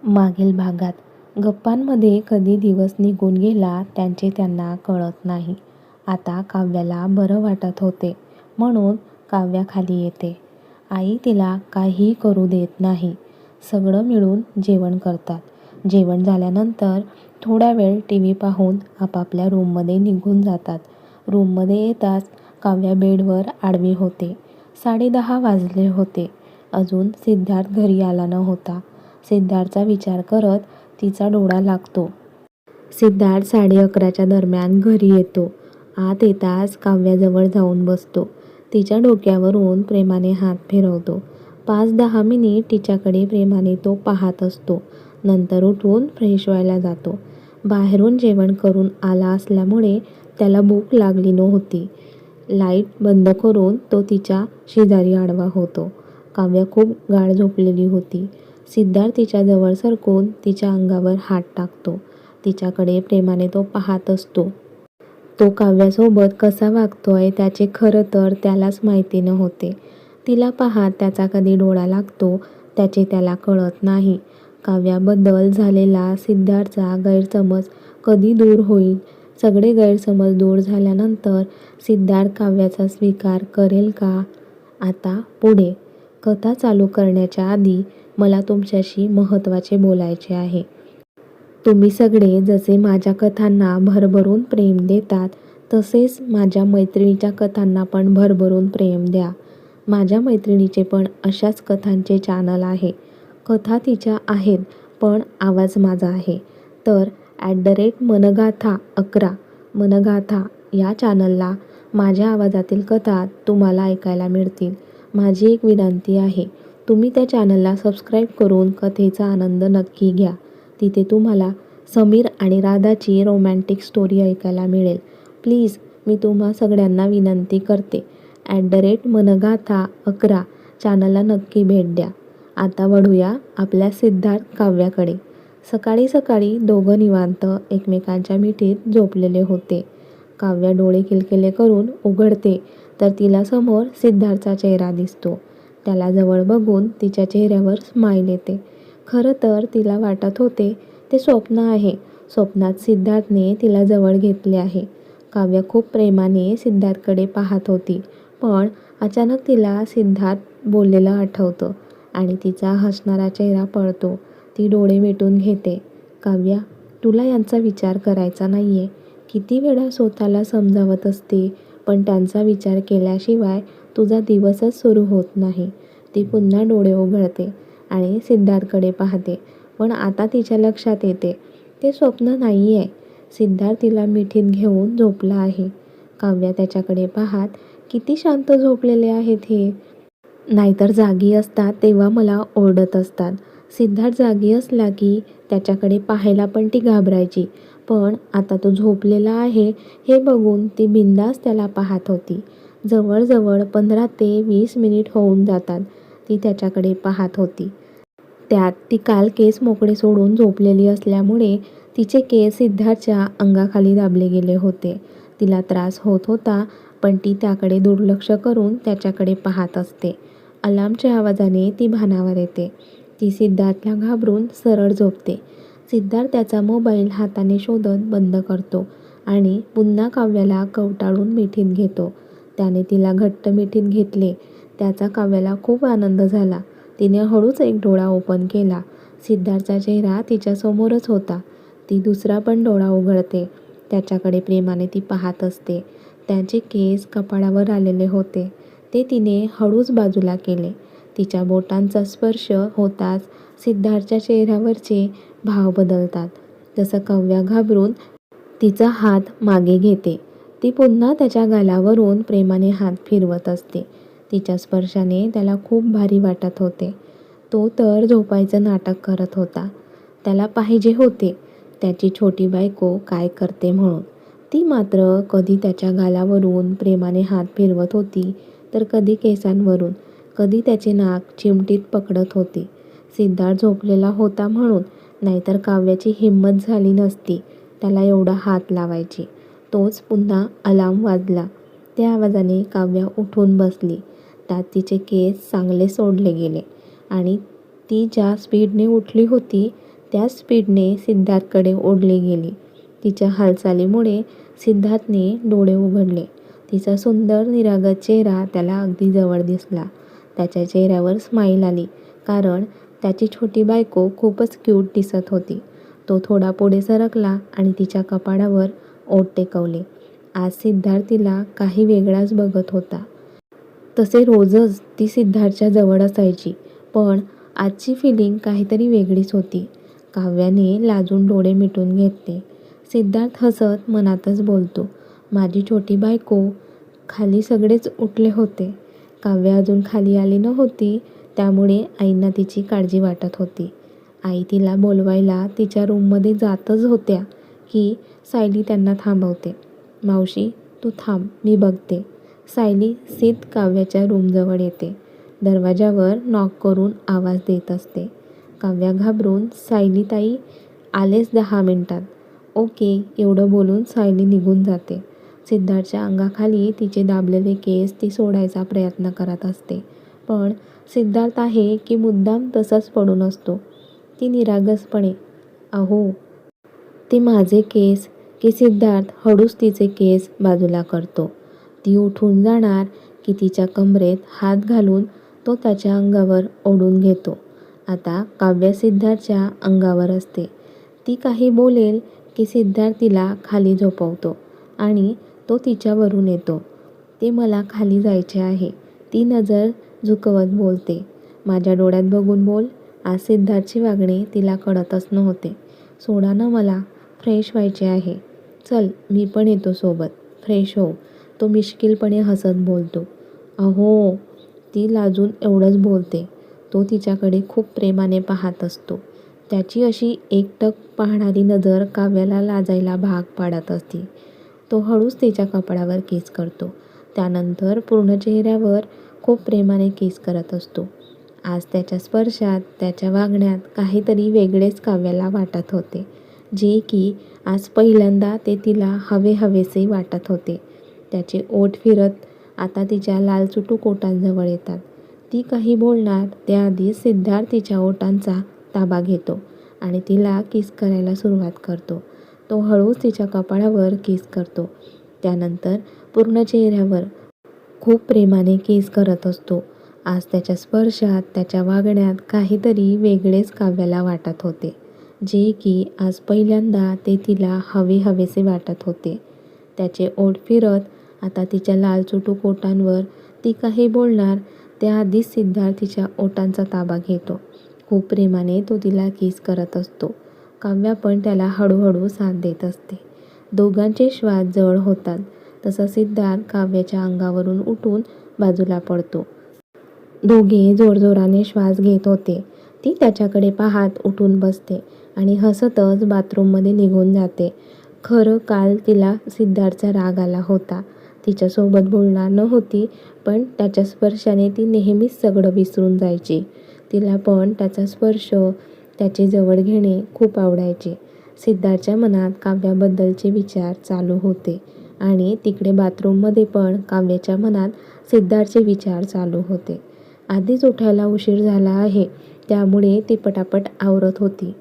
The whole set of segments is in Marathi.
मागील भागात गप्पांमध्ये कधी दिवस निघून गेला त्यांचे त्यांना कळत नाही. आता काव्याला बरं वाटत होते म्हणून काव्या खाली येते. आई तिला काहीही करू देत नाही. सगळं मिळून जेवण करतात. जेवण झाल्यानंतर थोडा वेळ टीव्ही पाहून आपापल्या रूममध्ये निघून जातात. रूममध्ये येताच काव्या बेडवर आडवी होते. 10:30 वाजले होते. अजून सिद्धार्थ घरी आला नव्हता. सिद्धार्थचा विचार करत तिचा डोळा लागतो. सिद्धार्थ 11:30च्या दरम्यान घरी येतो. आत येताच काव्याजवळ जाऊन बसतो. तिच्या डोक्यावरून प्रेमाने हात फिरवतो. 5-10 मिनिट तिच्याकडे प्रेमाने तो पाहत असतो. नंतर उठून फ्रेश व्हायला जातो. बाहेरून जेवण करून आला असल्यामुळे त्याला भूक लागली नव्हती. लाईट बंद करून तो तिच्या शेजारी आडवा होतो. काव्या खूप गाढ झोपलेली होती. सिद्धार्थ तिच्याजवळ सरकून तिच्या अंगावर हात टाकतो. तिच्याकडे प्रेमाने तो पाहत असतो. तो काव्यासोबत कसा वागतोय त्याचे खरं तर त्यालाच माहिती नव्हते. तिला पाहत त्याचा कधी डोळा लागतो त्याचे त्याला कळत नाही. काव्याबद्दल झालेला सिद्धार्थचा गैरसमज कधी दूर होईल? सगळे गैरसमज दूर झाल्यानंतर सिद्धार्थ काव्याचा स्वीकार करेल का? आता पुढे कथा चालू करण्याच्या आधी मला तुमच्याशी महत्त्वाचे बोलायचे आहे. तुम्ही सगळे जसे माझ्या कथांना भरभरून प्रेम देतात तसेच माझ्या मैत्रिणीच्या कथांना पण भरभरून प्रेम द्या. माझ्या मैत्रिणीचे पण अशाच कथांचे चॅनल आहे. कथा तिच्या आहेत पण आवाज माझा आहे. तर @मनगाथा11 मनगाथा या चॅनलला माझ्या आवाजातील कथा तुम्हाला ऐकायला मिळतील. माझी एक विनंती आहे, तुम्ही त्या चॅनलला सबस्क्राईब करून कथेचा आनंद नक्की घ्या. तिथे तुम्हाला समीर आणि राधाची रोमॅन्टिक स्टोरी ऐकायला मिळेल. प्लीज मी तुम्हा सगळ्यांना विनंती करते, @मनगाथा11 चॅनलला नक्की भेट द्या. आता वळूया आपल्या सिद्धार्थ काव्याकडे. सकाळी सकाळी दोघं निवांत एकमेकांच्या मिठीत झोपलेले होते. काव्या डोळे किलकिले करून उघडते तर तिला समोर सिद्धार्थचा चेहरा दिसतो. त्याला जवळ बघून तिच्या चेहऱ्यावर स्माईल येते. खरं तर तिला वाटत होते ते स्वप्न आहे. स्वप्नात सिद्धार्थने तिला जवळ घेतले आहे. काव्या खूप प्रेमाने सिद्धार्थकडे पाहत होती. पण अचानक तिला सिद्धार्थ बोललेलं आठवतं आणि तिचा हसणारा चेहरा पळतो. ती डोळे मिटून घेते. काव्या, तुला यांचा विचार करायचा नाहीये. किती वेळा स्वतःला समजावत असते पण त्यांचा विचार केल्याशिवाय तुझा दिवसच सुरू होत नाही. ती पुन्हा डोळे उघडते आणि सिद्धार्थकडे पाहते. पण आता तिच्या लक्षात येते ते स्वप्न नाही आहे. सिद्धार्थ तिला मिठीत घेऊन झोपला आहे. काव्या त्याच्याकडे पाहत, किती शांत झोपलेले आहेत हे. नाहीतर जागी असतात तेव्हा मला ओरडत असतात. सिद्धार्थ जागी असला की त्याच्याकडे पाहायला पण ती घाबरायची. पण आता तो झोपलेला आहे हे बघून ती बिनधास्त त्याला पाहत होती. जवळजवळ 15 ते 20 मिनिट होऊन जातात ती त्याच्याकडे पाहत होती. त्यात ती काल केस मोकळे सोडून झोपलेली असल्यामुळे तिचे केस सिद्धार्थच्या अंगाखाली दाबले गेले होते. तिला त्रास होत होता पण ती त्याकडे दुर्लक्ष करून त्याच्याकडे पाहत असते. अलार्मच्या आवाजाने ती भानावर येते. ती सिद्धार्थला घाबरून सरळ झोपते. सिद्धार्थ त्याचा मोबाईल हाताने शोधत बंद करतो आणि पुन्हा काव्याला कवटाळून मिठीत घेतो. त्याने तिला घट्ट मिठीत घेतले. त्याचा काव्याला खूप आनंद झाला. तिने हळूच एक डोळा ओपन केला. सिद्धार्थचा चेहरा तिच्यासमोरच होता. ती दुसरा पण डोळा उघडते. त्याच्याकडे प्रेमाने ती पाहत असते. त्याचे केस कपाळावर आलेले होते. ते तिने हळूच बाजूला केले. तिच्या बोटांचा स्पर्श होताच सिद्धार्थच्या चेहऱ्यावरचे भाव बदलतात. तसं काव्या घाबरून तिचा हात मागे घेते. ती पुन्हा त्याच्या गालावरून प्रेमाने हात फिरवत असते. तिच्या स्पर्शाने त्याला खूप भारी वाटत होते. तो तर झोपायचं नाटक करत होता. त्याला पाहिजे होते त्याची छोटी बायको काय करते म्हणून. ती मात्र कधी त्याच्या गालावरून प्रेमाने हात फिरवत होती तर कधी केसांवरून, कधी त्याचे नाक चिमटीत पकडत होती. सिद्धार्थ झोपलेला होता म्हणून, नाहीतर काव्याची हिंमत झाली नसती त्याला एवढा हात लावायची. तोच पुन्हा अलार्म वाजला. त्या आवाजाने काव्या उठून बसली. त्यात तिचे केस चांगले सोडले गेले आणि ती ज्या स्पीडने उठली होती त्याच स्पीडने सिद्धार्थकडे ओढली गेली. तिच्या हालचालीमुळे सिद्धार्थने डोळे उघडले. तिचा सुंदर निरागस चेहरा त्याला अगदी जवळ दिसला. त्याच्या चेहऱ्यावर स्माईल आली, कारण त्याची छोटी बायको खूपच क्यूट दिसत होती. तो थोडा पुढे सरकला आणि तिच्या कपाळावर ओठ टेकवले. आज सिद्धार्थ तिला काही वेगळाच बघत होता. तसे रोजच ती सिद्धार्थच्या जवळ असायची, पण आजची फिलिंग काहीतरी वेगळीच होती. काव्याने लाजून डोळे मिटून घेतले. सिद्धार्थ हसत मनातच बोलतो, माझी छोटी बायको. खाली सगळेच उठले होते. काव्य अजून खाली आली नव्हती, त्यामुळे आईंना तिची काळजी वाटत होती. आई तिला बोलवायला तिच्या रूममध्ये जातच होत्या की सायली त्यांना थांबवते. मावशी, तू थांब, मी बघते. सायली सीत काव्याच्या रूमजवळ येते. दरवाजावर नॉक करून आवाज देत असते. काव्या घाबरून, सायली ताई, आलेच 10 मिनिटात. ओके, एवढं बोलून सायली निघून जाते. सिद्धार्थच्या अंगाखाली तिचे दाबलेले केस ती सोडायचा प्रयत्न करत असते, पण सिद्धार्थ आहे की मुद्दाम तसाच पडून असतो. ती निरागसपणे, अहो, ते माझे केस, की सिद्धार्थ हळूच तिचे केस बाजूला करतो. ती उठून जाणार की तिच्या कमरेत हात घालून तो त्याच्या अंगावर ओढून घेतो. आता काव्य सिद्धार्थच्या अंगावर असते. ती काही बोलेल की सिद्धार्थ तिला खाली झोपवतो आणि तो तिच्यावरून येतो. ते मला खाली जायचे आहे, ती नजर झुकवत बोलते. माझ्या डोळ्यात बघून बोल. आज सिद्धार्थचे वागणे तिला कळतच नव्हते. सोडा ना मला, फ्रेश व्हायचे आहे. चल, मी पण येतो सोबत, फ्रेश हो. तो मिश्किलपणे हसत बोलतो. अहो, ती लाजून एवढंच बोलते. तो तिच्याकडे खूप प्रेमाने पाहत असतो. त्याची अशी एकटक पाहणारी नजर काव्याला लाजायला भाग पाडत असते. तो हळूच तिच्या कपाळावर किस करतो. त्यानंतर पूर्ण चेहऱ्यावर खूप प्रेमाने किस करत असतो. आज त्याच्या स्पर्शात, त्याच्या वागण्यात काहीतरी वेगळेच काव्याला वाटत होते, जे की आज पहिल्यांदा ते तिला हवेहवेसे वाटत होते. त्याचे ओठ फिरत आता तिच्या लालचुटूक ओठांजवळ येतात. ती काही बोलणार त्याआधी सिद्धार्थ तिच्या ओठांचा ताबा घेतो आणि तिला किस करायला सुरुवात करतो. तो हळूच तिच्या कपाळावर किस करतो. त्यानंतर पूर्ण चेहऱ्यावर खूप प्रेमाने किस करत असतो. आज त्याच्या स्पर्शात, त्याच्या वागण्यात काहीतरी वेगळेच काव्याला वाटत होते, जे की आज पहिल्यांदा ते तिला हवेहवेसे वाटत होते. त्याचे ओठ फिरत आता तिच्या लालचुटूक ओठांवर. ती काही बोलणार त्याआधीच सिद्धार्थ तिच्या ओठांचा ताबा घेतो. खूप प्रेमाने तो तिला किस करत असतो. काव्या पण त्याला हळूहळू साथ देत असते. दोघांचे श्वास जवळ होतात तसा सिद्धार्थ काव्याच्या अंगावरून उठून बाजूला पडतो. दोघे जोरजोराने श्वास घेत होते. ती त्याच्याकडे पाहत उठून बसते आणि हसतच बाथरूममध्ये निघून जाते. खरं काल तिला सिद्धार्थचा राग आला होता. तिच्यासोबत बोलणार नव्हती, पण त्याच्या स्पर्शाने ती नेहमीच सगळं विसरून जायची. तिला पण त्याचा स्पर्श, त्याचे जवळ घेणे खूप आवडायचे. सिद्धार्थच्या मनात काव्याबद्दलचे विचार चालू होते आणि तिकडे बाथरूममध्ये पण काव्याच्या मनात सिद्धार्थचे विचार चालू होते. आधीच उठायला उशीर झाला आहे, त्यामुळे ती पटापट आवरत होती.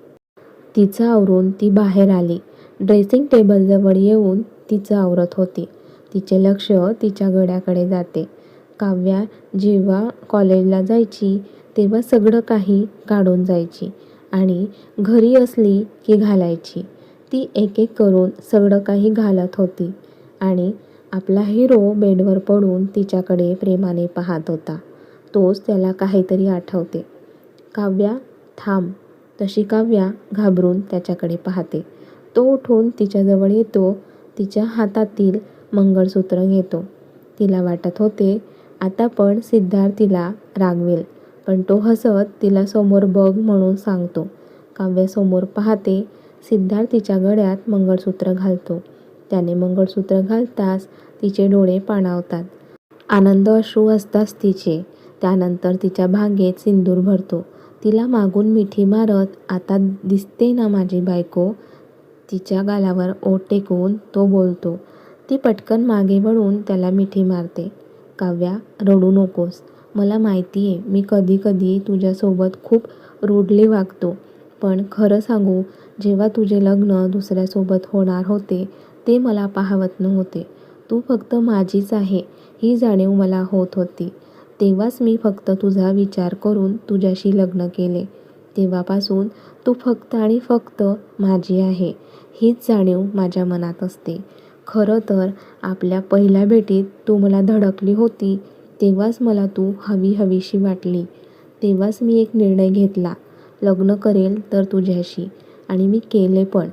तिचं आवरून ती बाहेर आली. ड्रेसिंग टेबलजवळ येऊन तिचं आवरत होती. तिचे लक्ष तिच्या घड्याकडे जाते. काव्या जेव्हा कॉलेजला जायची तेव्हा सगळं काही काढून जायची आणि घरी असली की घालायची. ती एक एक करून सगळं काही घालत होती आणि आपला हिरो बेडवर पडून तिच्याकडे प्रेमाने पाहत होता. तोच त्याला काहीतरी आठवते. काव्या, थांब. तशी काव्या घाबरून त्याच्याकडे पाहते. तो उठून तिच्याजवळ येतो. तिच्या हातातील मंगळसूत्र घेतो. तिला वाटत होते आता पण सिद्धार्थ तिला रागवेल, पण तो हसत तिला समोर बघ म्हणून सांगतो. काव्या समोर पाहते. सिद्धार्थ तिच्या गळ्यात मंगळसूत्र घालतो. त्याने मंगळसूत्र घालताच तिचे डोळे पाणावतात. आनंद अश्रू असतात तिचे. त्यानंतर तिच्या भांगेत सिंदूर भरतो. तिला मागून मिठी मारत, आता दिसते ना माझी बायको. तिच्या गालावर ओठ टेकवून तो बोलतो. ती पटकन मागे वळून त्याला मिठी मारते. काव्या, रडू नकोस. मला माहिती आहे मी कधी कधी तुझ्यासोबत खूप रूडली वागतो. पण खरं सांगू, जेव्हा तुझे लग्न दुसऱ्यासोबत होणार होते ते मला पाहवत नव्हते. तू फक्त माझीच आहे ही जाणीव मला होत होती. तेव्हाच मी फक्त तुझा विचार करून तुझ्याशी लग्न केले. तेव्हापासून तू फक्त आणि फक्त माझी आहे हीच जाणीव माझ्या मनात असते. खरं तर आपल्या पहिल्या भेटीत तू मला धडकली होती तेव्हाच मला तू हवीशी वाटली. तेव्हाच मी एक निर्णय घेतला, लग्न करेल तर तुझ्याशी. आणि मी केले पण.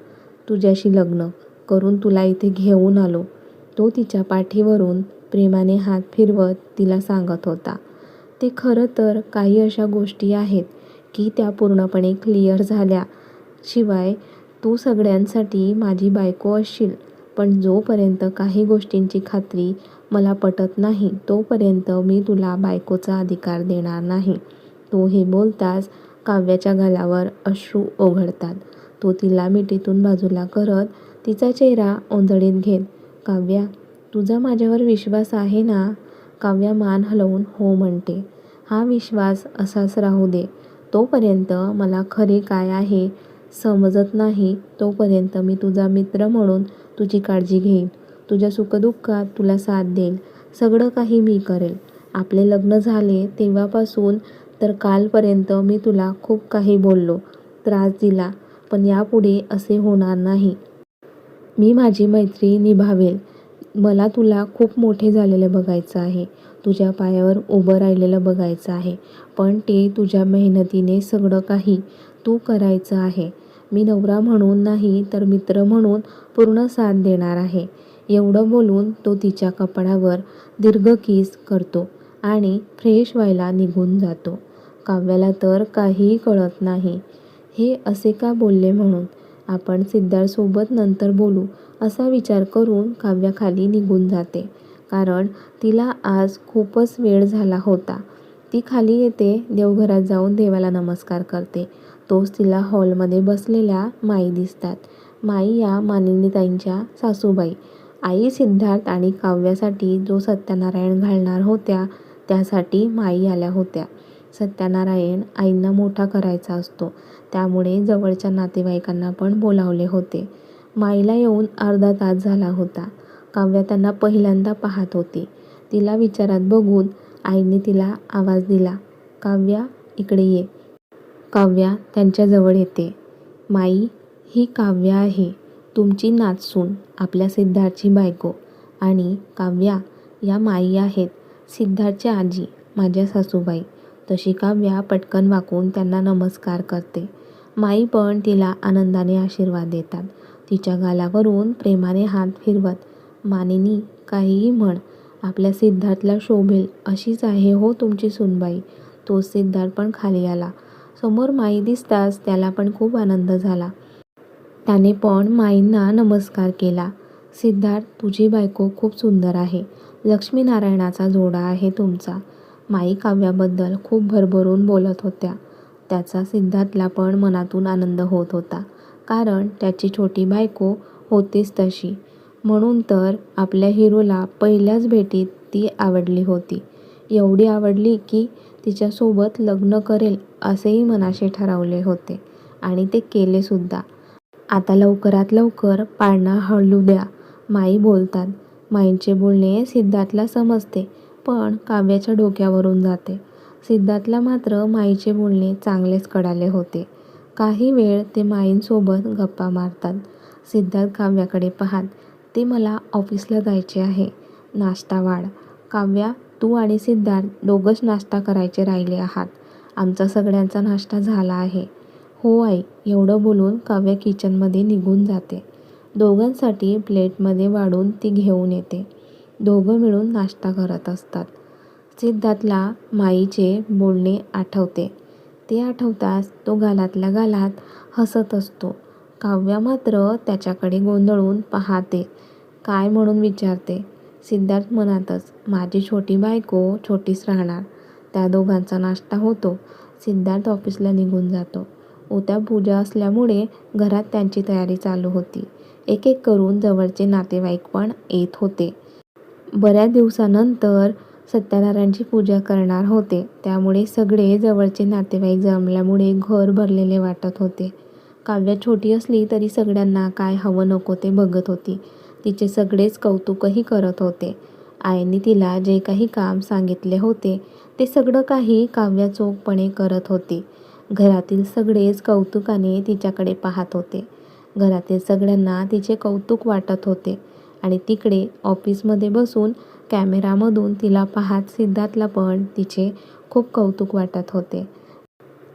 तुझ्याशी लग्न करून तुला इथे घेऊन आलो. तो तिच्या पाठीवरून प्रेमाने हात फिरवत तिला सांगत होता. ते खरं तर काही अशा गोष्टी आहेत की त्या पूर्णपणे क्लिअर झाल्याशिवाय तू सगळ्यांसाठी माझी बायको असशील. पण जोपर्यंत काही गोष्टींची खात्री मला पटत नाही तोपर्यंत मी तुला बायकोचा अधिकार देणार नाही. तो हे बोलताच काव्याच्या गालावर अश्रू ओघळतात. तो तिला मिठीतून बाजूला करत तिचा चेहरा ओंजळीत घेत, काव्या, तुझा माझ्यावर विश्वास आहे ना? काव्या मान हलवून हो म्हणते. हा विश्वास असाच राहू दे. तोपर्यंत मला खरे काय आहे समजत नाही तोपर्यंत मी तुझा मित्र म्हणून तुझी काळजी घेईन. तुझ्या सुखदुःखात तुला साथ देईल. सगळं काही मी करेल. आपले लग्न झाले तेव्हापासून तर कालपर्यंत मी तुला खूप काही बोललो, त्रास दिला. पण यापुढे असे होणार नाही. मी माझी मैत्री निभावेल. मला तुला खूप मोठे झालेलं बघायचं आहे. तुझ्या पायावर उभं राहिलेलं बघायचं आहे. पण ते तुझ्या मेहनतीने सगळं काही तू करायचं आहे. मी नवरा म्हणून नाही तर मित्र म्हणून पूर्ण साथ देणार आहे. एवढं बोलून तो तिच्या कपाळावर दीर्घ किस करतो आणि फ्रेश व्हायला निघून जातो. काव्याला तर काहीही कळत नाही. हे असे का बोलले म्हणून. आपण सिद्धार्थसोबत नंतर बोलू असा विचार करून काव्या खाली निघून जाते. कारण तिला आज खूपच वेळ झाला होता. ती खाली येते, देवघरात जाऊन देवाला नमस्कार करते. तोच तिला हॉलमध्ये बसलेल्या माई दिसतात. माई या मानिनीताईंच्या सासूबाई. आई सिद्धार्थ आणि काव्यासाठी जो सत्यनारायण घालणार होत्या त्यासाठी माई आल्या होत्या. सत्यनारायण आईंना मोठा करायचा असतो त्यामुळे जवळच्या नातेवाईकांना पण बोलावले होते. माईला येऊन अर्धा तास झाला होता. काव्या त्यांना पहिल्यांदा पाहत होती. तिला विचारात बघून आईने तिला आवाज दिला, काव्या इकडे ये. काव्या त्यांच्याजवळ येते. माई, ही काव्या आहे, तुमची नातसून, आपल्या सिद्धार्थची बायको. आणि काव्या, या माई आहेत, सिद्धार्थच्या आजी, माझ्या सासूबाई. तशी काव्या पटकन वाकून त्यांना नमस्कार करते. माई पण तिला आनंदाने आशीर्वाद देतात. तिच्या गालावरून प्रेमाने हात फिरवत, मानिनी, काहीही म्हण, आपल्या सिद्धार्थला शोभेल अशीच आहे हो तुमची सूनबाई. तो सिद्धार्थ पण खाली आला. समोर माई दिसताच त्याला पण खूप आनंद झाला. त्याने पण माईंना नमस्कार केला. सिद्धार्थ, तुझी बायको खूप सुंदर आहे. लक्ष्मीनारायणाचा जोडा आहे तुमचा. माई काव्याबद्दल खूप भरभरून बोलत होत्या. त्याचा सिद्धार्थला पण मनातून आनंद होत होता. कारण त्याची छोटी बायको होतीच तशी. म्हणून तर आपल्या हिरोला पहिल्याच भेटीत ती आवडली होती. एवढी आवडली की तिच्यासोबत लग्न करेल असेही मनाशी ठरवले होते. आणि ते केले सुद्धा. आता लवकरात लवकर पाळणा हलू द्या. माई बोलतात. माईंचे बोलणे सिद्धार्थला समजते पण काव्याच्या डोक्यावरून जाते. सिद्धार्थला मात्र माईचे बोलणे चांगलेच कळाले होते. काही वेळ ते माईंसोबत गप्पा मारतात. सिद्धार्थ काव्याकडे पाहत, ते मला ऑफिसला जायचे आहे, नाश्ता वाढ. काव्या, तू आणि सिद्धार्थ दोघंच नाश्ता करायचे राहिले आहात. आमचा सगळ्यांचा नाश्ता झाला आहे. हो आई. एवढं बोलून काव्या किचनमध्ये निघून जाते. दोघांसाठी प्लेटमध्ये वाढून ती घेऊन येते. दोघं मिळून नाश्ता करत असतात. सिद्धार्थला माईचे बोलणे आठवते. ते आठवताच तो गालातल्या गालात हसत असतो. काव्या मात्र त्याच्याकडे गोंधळून पाहते. काय म्हणून विचारते. सिद्धार्थ मनातच, माझी छोटी बायको छोटीच राहणार. त्या दोघांचा नाश्ता होतो. सिद्धार्थ ऑफिसला निघून जातो. उद्या पूजा असल्यामुळे घरात त्यांची तयारी चालू होती. एक एक करून जवळचे नातेवाईक पण येत होते. बऱ्याच दिवसानंतर सत्यनारायणची पूजा करणार होते, त्यामुळे सगळे जवळचे नातेवाईक जमल्यामुळे घर भरलेले वाटत होते. काव्या छोटी असली तरी सगळ्यांना काय हवं नको ते बघत होती. तिचे सगळेच कौतुकही करत होते. आईने तिला जे काही काम सांगितले होते ते सगळं काही काव्या चोखपणे करत होती. घरातील सगळेच कौतुकाने तिच्याकडे पाहत होते. घरातील सगळ्यांना तिचे कौतुक वाटत होते आणि तिकडे ऑफिसमध्ये बसून कॅमेरामधून तिला पाहत सिद्धार्थला पण तिचे खूप कौतुक वाटत होते.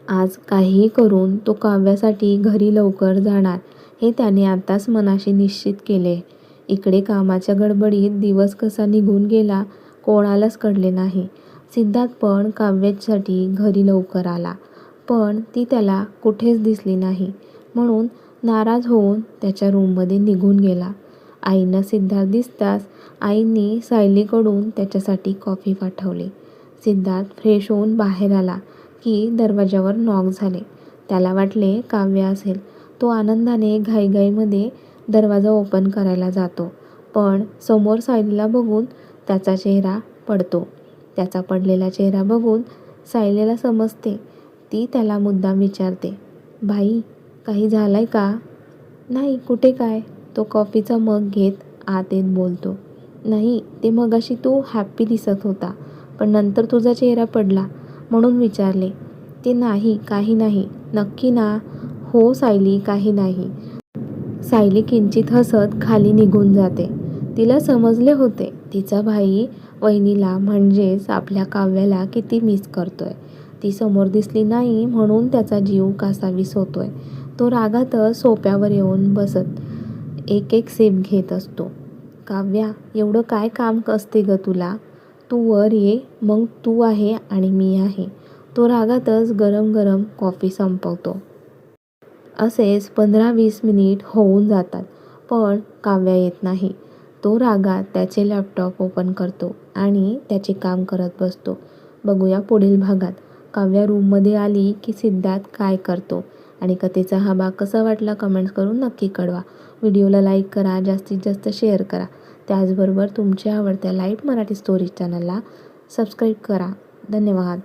आज काहीही करून तो काव्यासाठी घरी लवकर जाणार हे त्याने आताच मनाशी निश्चित केले. इकडे कामाच्या गडबडीत दिवस कसा निघून गेला कोणालाच कळले नाही. सिद्धार्थ पण काव्यासाठी घरी लवकर आला, पण ती त्याला कुठेच दिसली नाही. म्हणून नाराज होऊन त्याच्या रूममध्ये निघून गेला. आईंना सिद्धार्थ दिसताच आईंनी सायलीकडून त्याच्यासाठी कॉफी पाठवली. सिद्धार्थ फ्रेश होऊन बाहेर आला की दरवाजावर नॉक झाले. त्याला वाटले काव्या असेल. तो आनंदाने घाईघाईमध्ये दरवाजा ओपन करायला जातो, पण समोर सायलीला बघून त्याचा चेहरा पडतो. त्याचा पडलेला चेहरा बघून सायलीला समजते. ती त्याला मुद्दाम विचारते, "भाई, काही झालंय का?" "नाही, कुठे काय?" तो कॉफीचा मग घेत आत येत बोलतो. "नाही, ते मगाशी तू हॅप्पी दिसत होता, पण नंतर तुझा चेहरा पडला म्हणून विचारले." "ते नाही, काही नाही." "नक्की ना?" "हो सायली, काही नाही." सायली किंचित हसत खाली निघून जाते. तिला समजले होते तिचा भाई वहिनीला म्हणजेच आपल्या काव्याला किती मिस करतोय. ती समोर दिसली नाही म्हणून त्याचा जीव कासावीस होतोय. तो रागातच सोफ्यावर येऊन बसत एक एक सिप घेत असतो. "काव्या, एवढं काय काम असते ग तुला? तू वर ये, मग तू आहे आणि मी आहे." तो रागातच गरम गरम कॉफी संपवतो. असेच 15-20 मिनिट होऊन जातात, पण काव्या येत नाही. तो रागात त्याचे लॅपटॉप ओपन करतो आणि त्याचे काम करत बसतो. बघूया पुढील भागात काव्या रूममध्ये आली की सिद्धार्थ काय करतो. आणि कथेचा हा भाग कसा वाटला कमेंट्स करून नक्की कळवा. व्हिडिओला लाईक करा, जास्तीत जास्त शेअर करा. त्याचबरोबर तुमच्या आवडत्या लाईट मराठी स्टोरीज चॅनलला सबस्क्राईब करा. धन्यवाद.